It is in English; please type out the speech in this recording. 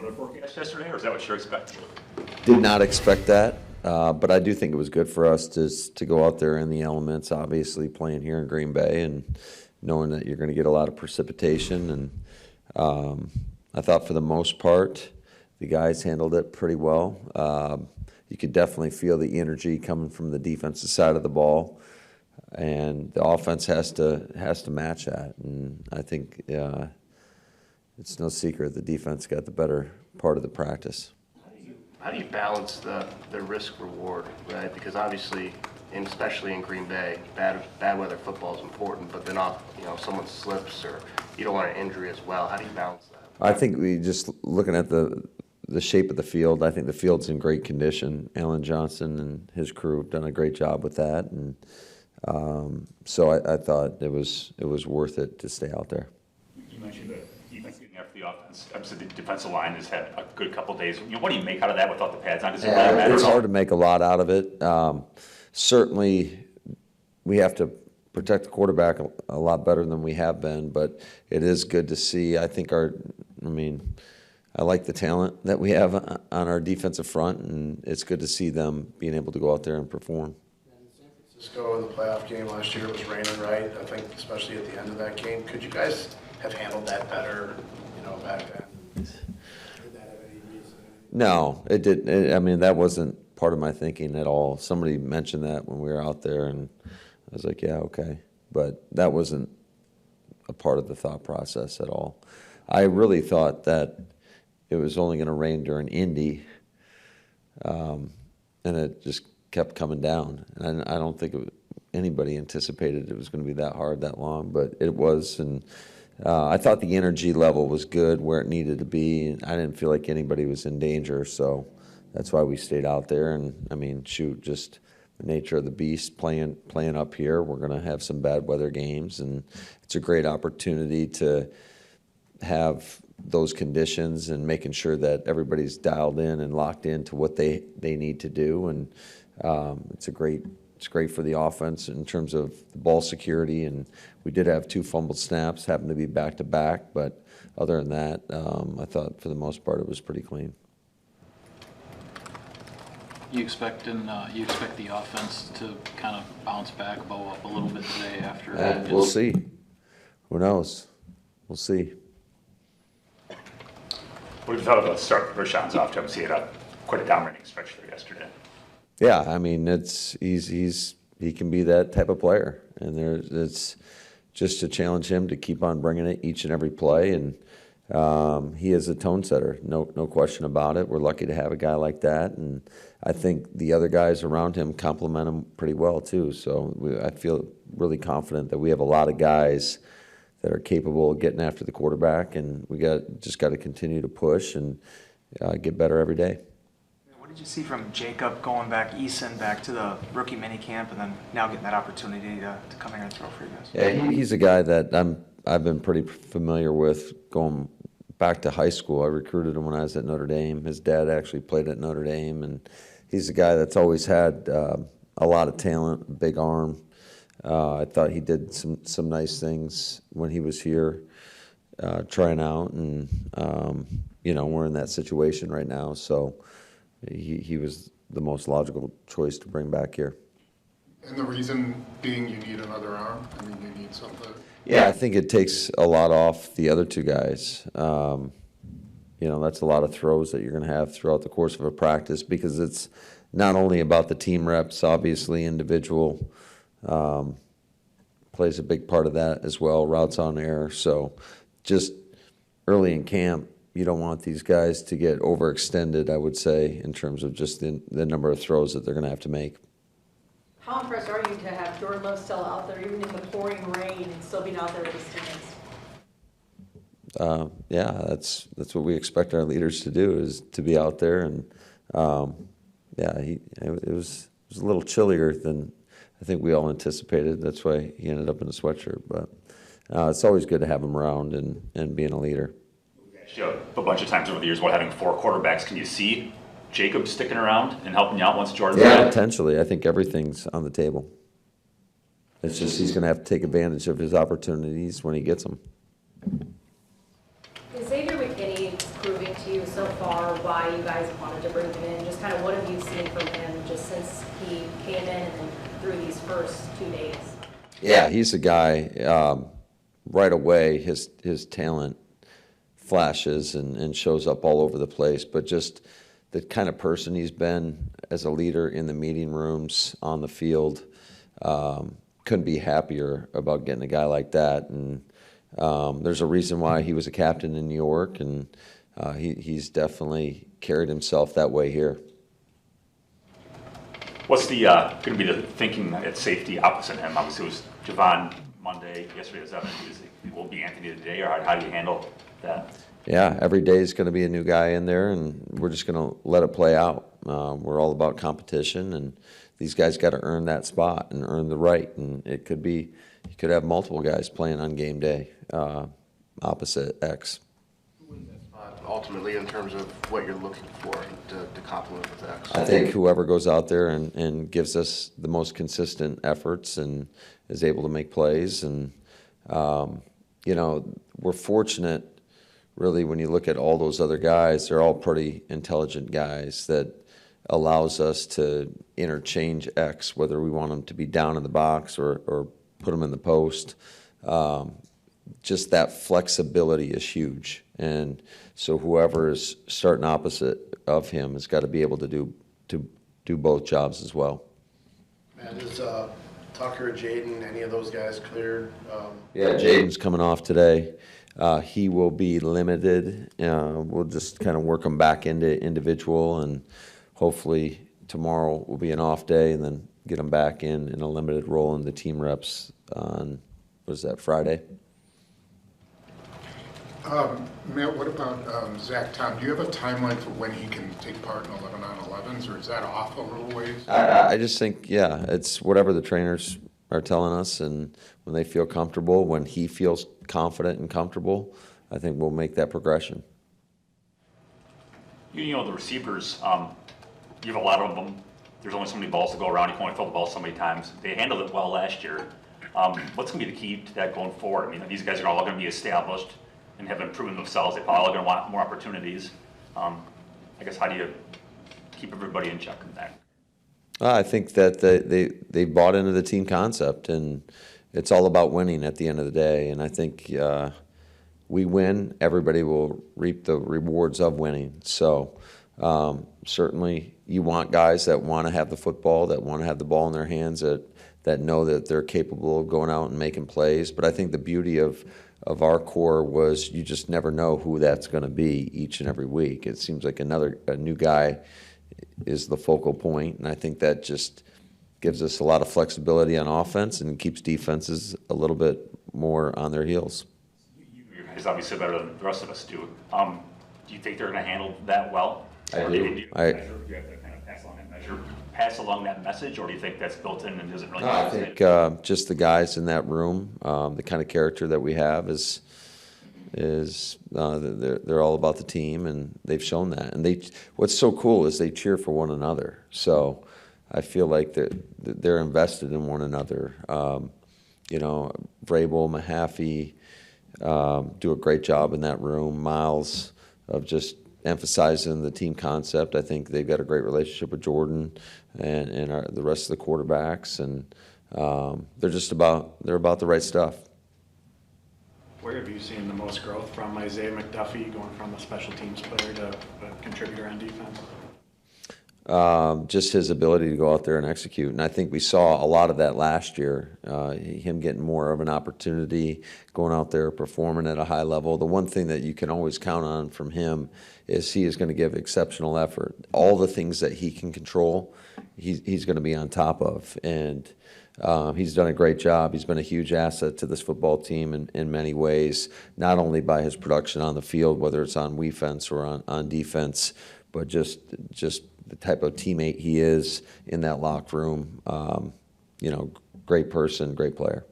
weather forecast yesterday, or is that what you're expecting? Did not expect that, but I do think it was good for us to go out there in the elements, obviously playing here in Green Bay and knowing that you're going to get a lot of precipitation. And I thought for the most part, the guys handled it pretty well. You could definitely feel the energy coming from the defensive side of the ball, and the offense has to match that. And I think it's no secret the defense got the better part of the practice. How do you balance the risk reward, right? Because obviously, and especially in Green Bay, bad weather football is important, but then if someone slips or you don't want an injury as well. How do you balance that? I think we just looking at the shape of the field. I think the field's in great condition. Alan Johnson and his crew have done a great job with that, and so I thought it was worth it to stay out there. You mentioned the defense getting after the offense. Obviously, the defensive line has had a good couple of days. What do you make out of that without the pads on? Does it really matter? It's hard to make a lot out of it. Certainly, we have to protect the quarterback a lot better than we have been, but it is good to see. I think I like the talent that we have on our defensive front, and it's good to see them being able to go out there and perform. San Francisco in the playoff game last year, it was raining, right? I think especially at the end of that game. Could you guys have handled that better, back then? Did that have any reason? No, it didn't. That wasn't part of my thinking at all. Somebody mentioned that when we were out there, and I was like, yeah, okay. But that wasn't a part of the thought process at all. I really thought that it was only going to rain during Indy, and it just kept coming down. And I don't think anybody anticipated it was going to be that hard, that long, but it was. And I thought the energy level was good where it needed to be. I didn't feel like anybody was in danger, so that's why we stayed out there. And, just the nature of the beast playing up here. We're going to have some bad weather games, and it's a great opportunity to have those conditions and making sure that everybody's dialed in and locked into what they need to do. And it's great for the offense in terms of the ball security. And we did have 2 fumbled snaps, happened to be back-to-back, but other than that, I thought for the most part it was pretty clean. You expect the offense to kind of bounce back, bow up a little bit today after that? We'll see. Who knows? We'll see. What have you thought about the start Rashawn's off to? Obviously, he had quite a dominating stretch there yesterday. Yeah, he can be that type of player, and it's just to challenge him to keep on bringing it each and every play. And he is a tone setter, no question about it. We're lucky to have a guy like that, and I think the other guys around him complement him pretty well too. So I feel really confident that we have a lot of guys that are capable of getting after the quarterback, and we just got to continue to push and get better every day. What did you see from Jacob going back to the rookie minicamp, and then now getting that opportunity to come here and throw for you guys? Yeah, he's a guy that I've been pretty familiar with going back to high school. I recruited him when I was at Notre Dame. His dad actually played at Notre Dame, and he's a guy that's always had a lot of talent, big arm. I thought he did some nice things when he was here trying out, and we're in that situation right now, so he was the most logical choice to bring back here. And the reason being you need another arm? You need something? Yeah, I think it takes a lot off the other 2 guys. That's a lot of throws that you're going to have throughout the course of a practice, because it's not only about the team reps, obviously individual plays a big part of that as well, routes on air. So just early in camp, you don't want these guys to get overextended, I would say, in terms of just the number of throws that they're going to have to make. How impressed are you to have Jordan Love still out there, even in the pouring rain, and still being out there with his teammates? Yeah, that's what we expect our leaders to do, is to be out there. And it was a little chillier than I think we all anticipated. That's why he ended up in a sweatshirt. But it's always good to have him around and being a leader. A bunch of times over the years, having 4 quarterbacks, can you see Jacob sticking around and helping you out once Jordan's out? Potentially. I think everything's on the table. It's just he's going to have to take advantage of his opportunities when he gets them. Is Xavier McKinney proving to you so far why you guys wanted to bring him in? Just kind of what have you seen from him just since he came in and through these first 2 days? Yeah, he's a guy, right away, his talent flashes and shows up all over the place, but just the kind of person he's been as a leader in the meeting rooms, on the field, couldn't be happier about getting a guy like that. And there's a reason why he was a captain in New York, and he's definitely carried himself that way here. What's the going to be the thinking at safety opposite him? Obviously, it was Javon Monday. Yesterday was Evan. Will it be Anthony today, or how do you handle that? Yeah, every day is going to be a new guy in there, and we're just going to let it play out. We're all about competition, and these guys got to earn that spot and earn the right. And it could be, you could have multiple guys playing on game day opposite X. Ultimately, in terms of what you're looking for to complement with X. I think whoever goes out there and gives us the most consistent efforts and is able to make plays. And, you know, we're fortunate, really, when you look at all those other guys, they're all pretty intelligent guys that allows us to interchange X, whether we want them to be down in the box or put them in the post. Just that flexibility is huge. And so whoever is starting opposite of him has got to be able to do both jobs as well. Man, is Tucker, Jaden, any of those guys cleared? Yeah, Jaden's coming off today. He will be limited. We'll just kind of work him back into individual, and hopefully tomorrow will be an off day, and then get him back in a limited role in the team reps on, what is that, Friday? Matt, what about Zach Tom? Do you have a timeline for when he can take part in 11-on-11s, or is that off a little ways? I just think, yeah, it's whatever the trainers are telling us, and when they feel comfortable, when he feels confident and comfortable, I think we'll make that progression. You know, the receivers, you have a lot of them. There's only so many balls to go around. You can only throw the ball so many times. They handled it well last year. What's going to be the key to that going forward? I mean, these guys are all going to be established and have been proven themselves. They're probably going to want more opportunities. I guess, how do you keep everybody in check in that? I think that they bought into the team concept, and it's all about winning at the end of the day. And I think we win, everybody will reap the rewards of winning. So certainly you want guys that want to have the football, that want to have the ball in their hands, that know that they're capable of going out and making plays. But I think the beauty of our core was you just never know who that's going to be each and every week. It seems like a new guy is the focal point, and I think that just gives us a lot of flexibility on offense and keeps defenses a little bit more on their heels. You guys obviously better than the rest of us do. Do you think they're going to handle that well? I do. Do you have to kind of pass along that message, or do you think that's built in and doesn't really? No, I think just the guys in that room, the kind of character that we have is they're all about the team, and they've shown that. And what's so cool is they cheer for one another. So I feel like they're invested in one another. You know, Vrabel, Mahaffey do a great job in that room. Miles, of just emphasizing the team concept. I think they've got a great relationship with Jordan and the rest of the quarterbacks, and they're about the right stuff. Where have you seen the most growth from Isaiah McDuffie going from a special teams player to a contributor on defense? Just his ability to go out there and execute. And I think we saw a lot of that last year, him getting more of an opportunity, going out there, performing at a high level. The one thing that you can always count on from him is he is going to give exceptional effort. All the things that he can control, he's going to be on top of. And he's done a great job. He's been a huge asset to this football team in many ways, not only by his production on the field, whether it's on offense or on defense, but just the type of teammate he is in that locker room. You know, great person, great player.